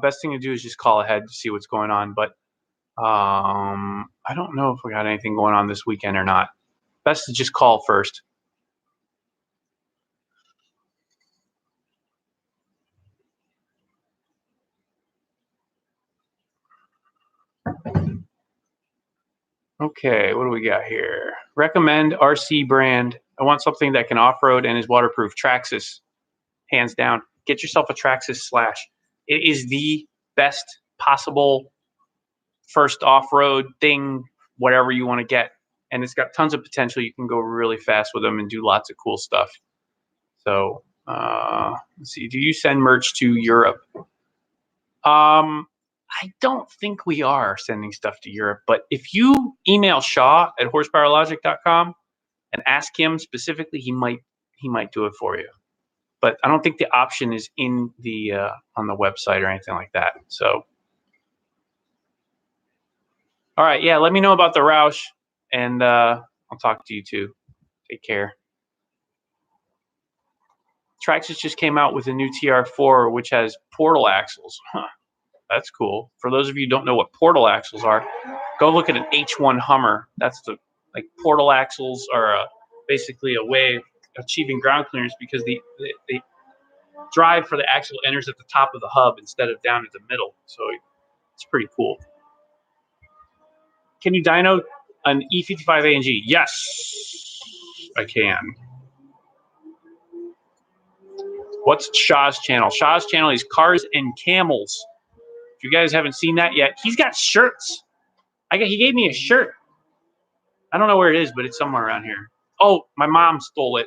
best thing to do is just call ahead to see what's going on. But I don't know if we got anything going on this weekend or not. Best to just call first. Okay, what do we got here? Recommend RC brand. I want something that can off-road and is waterproof. Traxxas, hands down. Get yourself a Traxxas Slash. It is the best possible first off-road thing, whatever you want to get. And it's got tons of potential. You can go really fast with them and do lots of cool stuff. So, let's see. Do you send merch to Europe? I don't think we are sending stuff to Europe, but if you email Shaw at horsepowerlogic.com and ask him specifically, he might do it for you. But I don't think the option is in the on the website or anything like that. So, all right, yeah, let me know about the Roush, and I'll talk to you too. Take care. Traxxas just came out with a new TR4, which has portal axles. Huh. That's cool. For those of you who don't know what portal axles are, go look at an H1 Hummer. That's the portal axles are basically a way of achieving ground clearance because the drive for the axle enters at the top of the hub instead of down at the middle. So it's pretty cool. Can you dyno an E55 AMG? Yes, I can. What's Shaw's channel? Shaw's channel is Cars and Camels. If you guys haven't seen that yet, he's got shirts. He gave me a shirt. I don't know where it is, but it's somewhere around here. Oh, my mom stole it.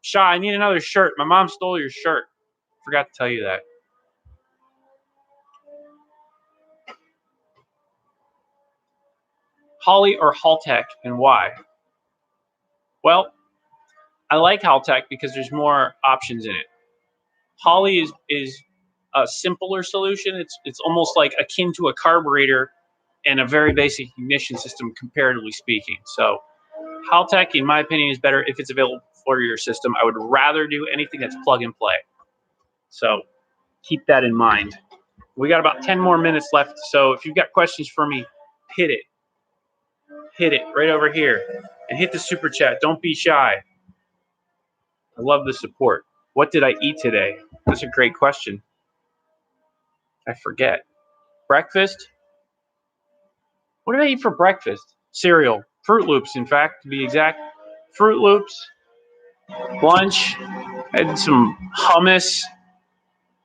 Shaw, I need another shirt. My mom stole your shirt. Forgot to tell you that. Holley or Haltech, and why? Well, I like Haltech because there's more options in it. Holley is a simpler solution. It's almost like akin to a carburetor and a very basic ignition system, comparatively speaking. So Haltech, in my opinion, is better if it's available for your system. I would rather do anything that's plug and play. So keep that in mind. We got about 10 more minutes left. So if you've got questions for me, hit it. Hit it right over here. And hit the super chat. Don't be shy. I love the support. What did I eat today? That's a great question. I forget. Breakfast? What did I eat for breakfast? Cereal. Fruit Loops, in fact, to be exact. Fruit Loops Lunch, I had some hummus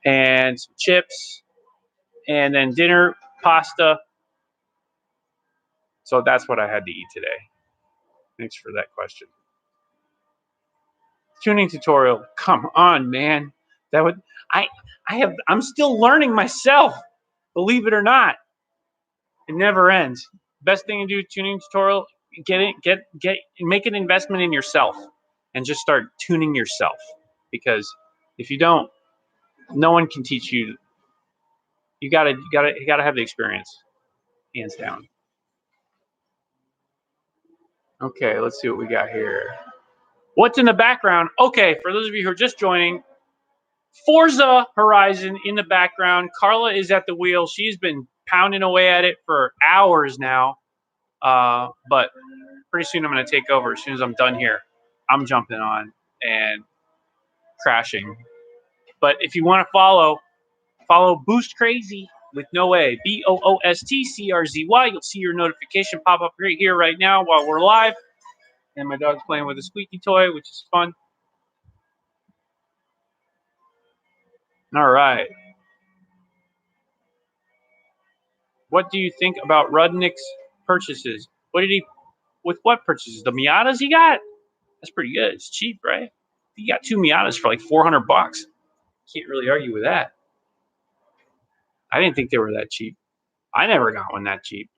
and some chips, and then dinner, pasta. So that's what I had to eat today. Thanks for that question. Tuning tutorial. Come on, man. That would I'm still learning myself. Believe it or not. It never ends. Best thing to do, tuning tutorial, make an investment in yourself and just start tuning yourself. Because if you don't, no one can teach you. You gotta have the experience, hands down. Okay, let's see what we got here. What's in the background? Okay, for those of you who are just joining, Forza Horizon in the background. Carla is at the wheel. She's been pounding away at it for hours now. But pretty soon I'm going to take over. As soon as I'm done here, I'm jumping on and crashing. But if you want to follow Boost Crazy with No A, BOOSTCRZY. You'll see your notification pop up right here, right now, while we're live. And my dog's playing with a squeaky toy, which is fun. All right. What do you think about Rudnick's purchases? With what purchases? The Miatas he got? That's pretty good. It's cheap, right? He got 2 Miatas for like $400. Can't really argue with that. I didn't think they were that cheap. I never got one that cheap.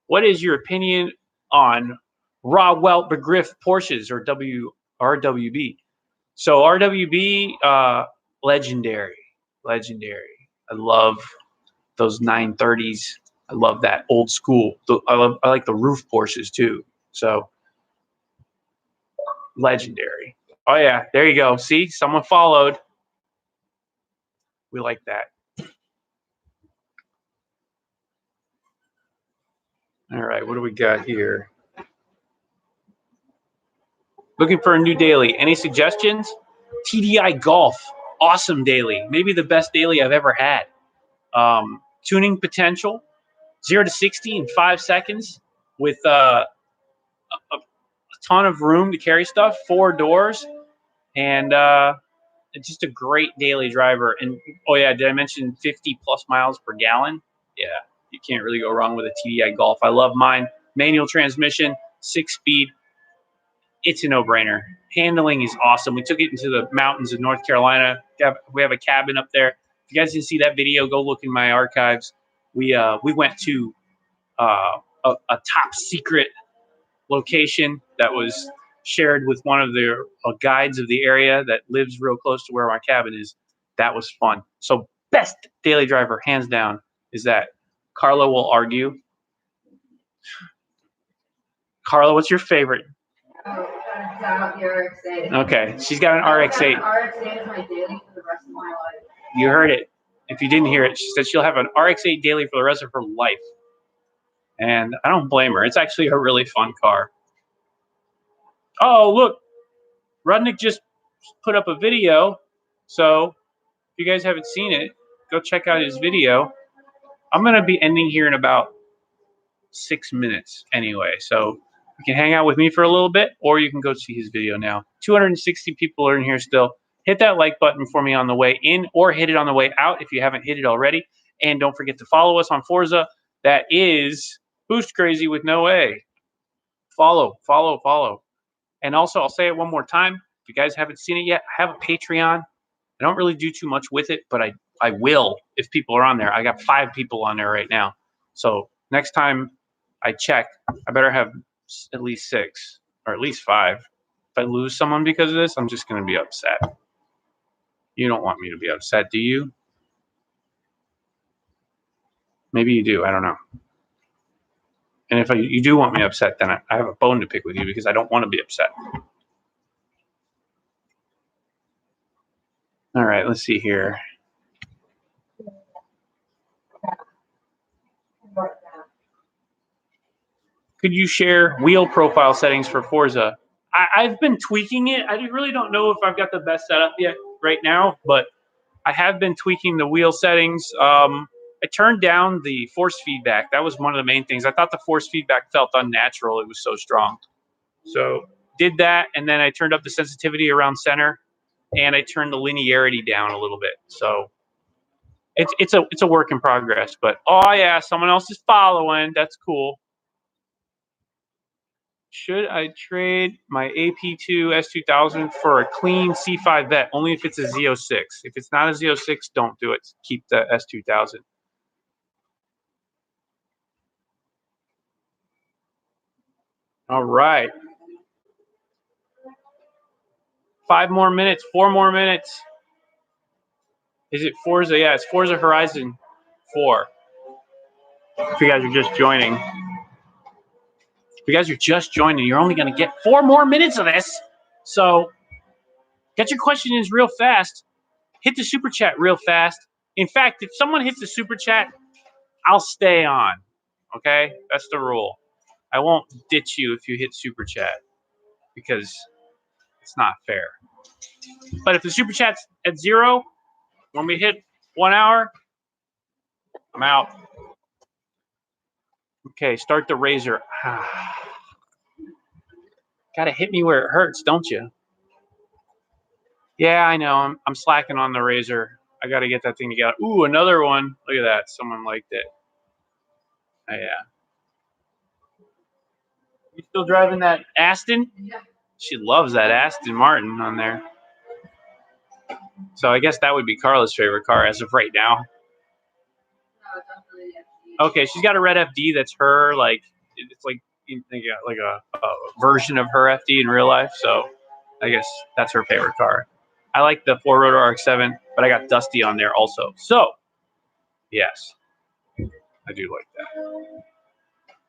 What is your opinion on Raw Welt Begriff Porsches or RWB? So RWB, legendary. I love those 930s. I love that old school. I like the roof Porsches too. So legendary. Oh yeah, there you go. See, someone followed. We like that. All right, what do we got here? Looking for a new daily. Any suggestions? TDI Golf. Awesome daily. Maybe the best daily I've ever had. Tuning potential. 0 to 60 in 5 seconds with a ton of room to carry stuff. 4 doors. And it's just a great daily driver. And, oh, yeah, did I mention 50 plus miles per gallon? Yeah, you can't really go wrong with a TDI Golf. I love mine. Manual transmission, 6-speed. It's a no-brainer. Handling is awesome. We took it into the mountains of North Carolina. We have a cabin up there. If you guys didn't see that video, go look in my archives. We went to a top secret location that was shared with one of the guides of the area that lives real close to where my cabin is. That was fun. So best daily driver, hands down, is that. Carla will argue. Carla, what's your favorite? Okay, she's got an RX-8. RX-8 is my daily for the rest of my life. You heard it. If you didn't hear it, she said she'll have an RX-8 daily for the rest of her life. And I don't blame her. It's actually a really fun car. Oh, look. Rudnick just put up a video. So if you guys haven't seen it, go check out his video. I'm going to be ending here in about 6 minutes anyway. So you can hang out with me for a little bit, or you can go see his video now. 260 people are in here still. Hit that like button for me on the way in, or hit it on the way out if you haven't hit it already. And don't forget to follow us on Forza. That is Boost Crazy with No A. Follow. And also, I'll say it one more time. If you guys haven't seen it yet, I have a Patreon. I don't really do too much with it, but I will if people are on there. I got 5 people on there right now. So next time I check, I better have at least 6 or at least 5. If I lose someone because of this, I'm just going to be upset. You don't want me to be upset, do you? Maybe you do. I don't know. And if you do want me upset, then I have a bone to pick with you because I don't want to be upset. All right, let's see here. Could you share wheel profile settings for Forza? I've been tweaking it. I really don't know if I've got the best setup yet right now, but I have been tweaking the wheel settings. I turned down the force feedback. That was one of the main things. I thought the force feedback felt unnatural. It was so strong. So did that, and then I turned up the sensitivity around center, and I turned the linearity down a little bit. So it's a work in progress. But oh yeah, someone else is following. That's cool. Should I trade my AP2 S2000 for a clean C5 vet? Only if it's a Z06. If it's not a Z06, don't do it. Keep the S2000. All right. 5 more minutes, 4 more minutes. Is it Forza? Yeah, it's Forza Horizon 4. If you guys are just joining. If you guys are just joining, you're only going to get 4 more minutes of this. So get your questions real fast. Hit the super chat real fast. In fact, if someone hits the super chat, I'll stay on. Okay? That's the rule. I won't ditch you if you hit super chat because it's not fair. But if the super chat's at 0, when we hit 1 hour, I'm out. Okay, start the razor. Gotta hit me where it hurts, don't you? Yeah, I know. I'm slacking on the razor. I gotta get that thing together. Ooh, another one. Look at that. Someone liked it. Oh, yeah. You still driving that Aston? Yeah. She loves that Aston Martin on there. So I guess that would be Carla's favorite car as of right now. No, it's definitely FD. Okay, she's got a red FD that's her, like, it's like a version of her FD in real life. So I guess that's her favorite car. I like the 4-rotor RX-7, but I got Dusty on there also. So, yes, I do like that.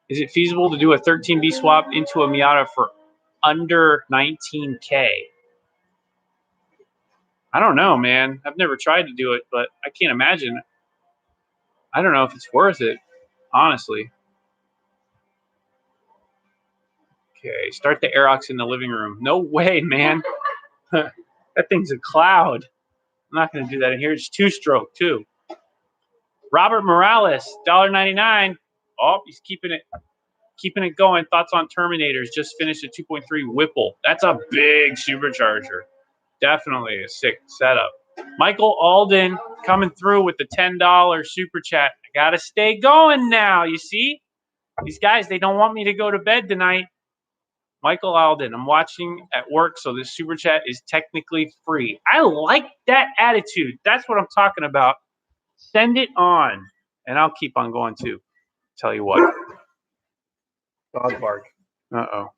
Is it feasible to do a 13B swap into a Miata for under 19K? I don't know, man. I've never tried to do it, but I can't imagine. I don't know if it's worth it, honestly. Okay, start the Aerox in the living room. No way, man. That thing's a cloud. I'm not going to do that in here. It's 2-stroke, too. Robert Morales, $1.99. Oh, he's keeping it going. Thoughts on Terminators? Just finished a 2.3 Whipple. That's a big supercharger. Definitely a sick setup. Michael Alden coming through with the $10 super chat. I got to stay going now, you see? These guys, they don't want me to go to bed tonight. Michael Alden, I'm watching at work, so this super chat is technically free. I like that attitude. That's what I'm talking about. Send it on, and I'll keep on going too. Tell you what. Dog bark. Uh-oh.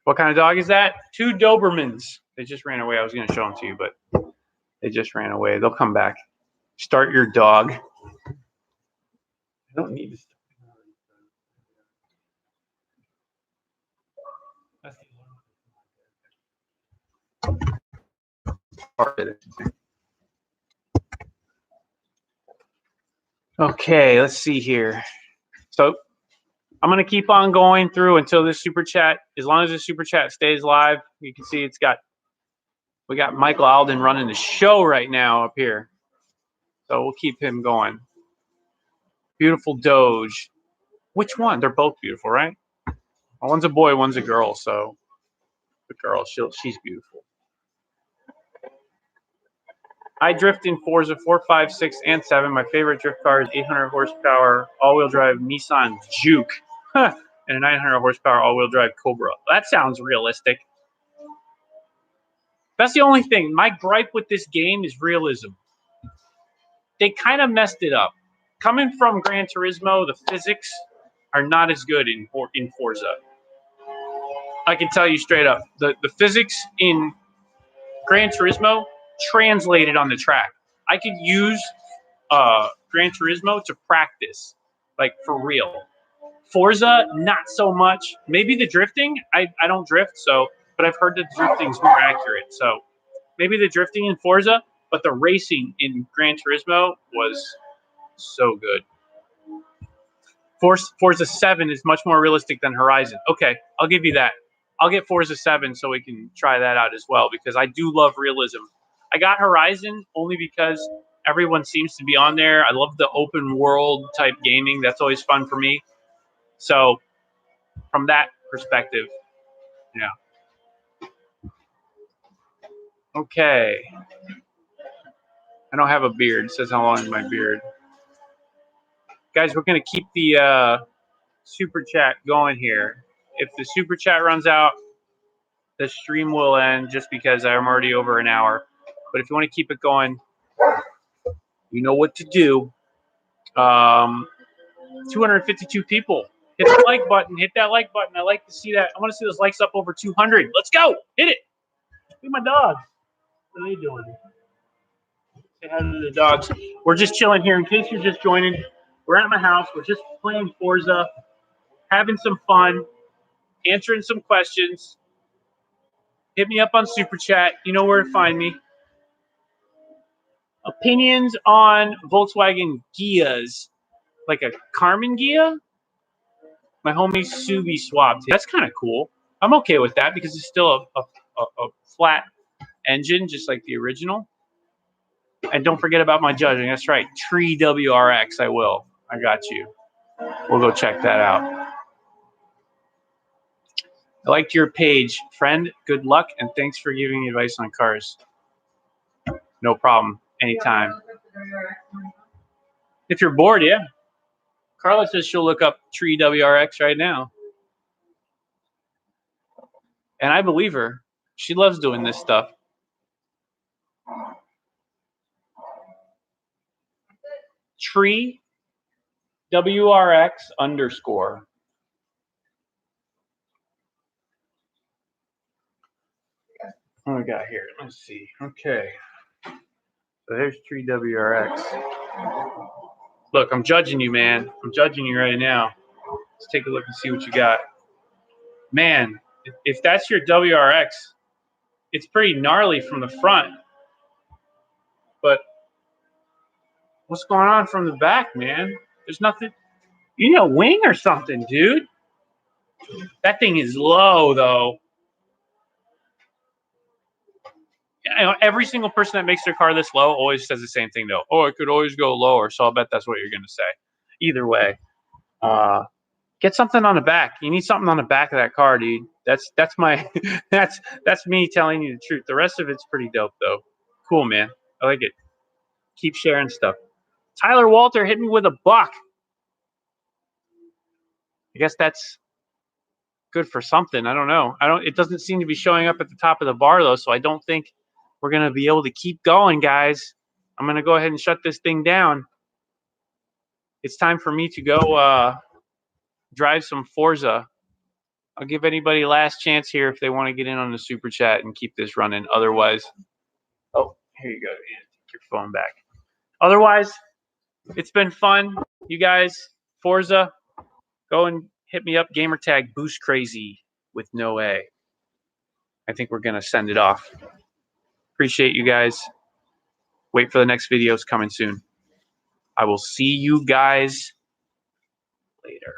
What kind of dog is that? 2 Dobermans. They just ran away. I was going to show them to you, but they just ran away. They'll come back. Start your dog. I don't need to. Okay, let's see here. So I'm going to keep on going through until this super chat, as long as the super chat stays live. You can see we got Michael Alden running the show right now up here. So we'll keep him going. Beautiful Doge. Which one? They're both beautiful, right? Well, one's a boy, one's a girl. So the girl, she's beautiful. I drift in Forza 4, 5, 6, and 7. My favorite drift car is 800 horsepower all-wheel drive Nissan Juke and a 900 horsepower all-wheel drive Cobra. That sounds realistic. That's the only thing. My gripe with this game is realism. They kind of messed it up. Coming from Gran Turismo, the physics are not as good in Forza. I can tell you straight up. The physics in Gran Turismo translated on the track. I could use Gran Turismo to practice, like for real. Forza, not so much. Maybe the drifting. I don't drift, but I've heard that drifting's more accurate. So maybe the drifting in Forza, but the racing in Gran Turismo was so good. Forza 7 is much more realistic than Horizon. Okay, I'll give you that. I'll get Forza 7 so we can try that out as well because I do love realism. I got Horizon only because everyone seems to be on there. I love the open world type gaming. That's always fun for me. So from that perspective, yeah. Okay. I don't have a beard. It says how long is my beard. Guys, we're going to keep the super chat going here. If the super chat runs out, the stream will end just because I'm already over an hour. But if you want to keep it going, you know what to do. 252 people. Hit the like button. Hit that like button. I like to see that. I want to see those likes up over 200. Let's go. Hit it. Look at my dogs. What are they doing? Say hi to the dogs. We're just chilling here. In case you're just joining, we're at my house. We're just playing Forza, having some fun, answering some questions. Hit me up on Super Chat. You know where to find me. Opinions on Volkswagen Gias. Like a Carmen Gia? My homie Subi swapped. That's kind of cool. I'm okay with that because it's still a flat engine, just like the original. And don't forget about my judging. That's right. Tree WRX. I will. I got you. We'll go check that out. I liked your page, friend. Good luck, and thanks for giving me advice on cars. No problem. Anytime. If you're bored, yeah. Carla says she'll look up Tree WRX right now. And I believe her. She loves doing this stuff. Tree WRX _ What do we got here? Let's see. Okay. So there's Tree WRX. Look, I'm judging you, man. I'm judging you right now. Let's take a look and see what you got. Man, if that's your WRX, it's pretty gnarly from the front. But what's going on from the back, man? There's nothing. You need a wing or something, dude. That thing is low, though. You know, every single person that makes their car this low always says the same thing, though. Oh, it could always go lower. So I'll bet that's what you're going to say. Either way, get something on the back. You need something on the back of that car, dude. That's my that's me telling you the truth. The rest of it's pretty dope, though. Cool, man. I like it. Keep sharing stuff. Tyler Walter hit me with $1. I guess that's good for something. I don't know. It doesn't seem to be showing up at the top of the bar, though, so I don't think we're going to be able to keep going, guys. I'm going to go ahead and shut this thing down. It's time for me to go drive some Forza. I'll give anybody last chance here if they want to get in on the super chat and keep this running. Otherwise, oh, here you go. Take your phone back. Otherwise, it's been fun. You guys, Forza, go and hit me up. Gamertag Boost Crazy with no A. I think we're going to send it off. Appreciate you guys. Wait for the next videos coming soon. I will see you guys later.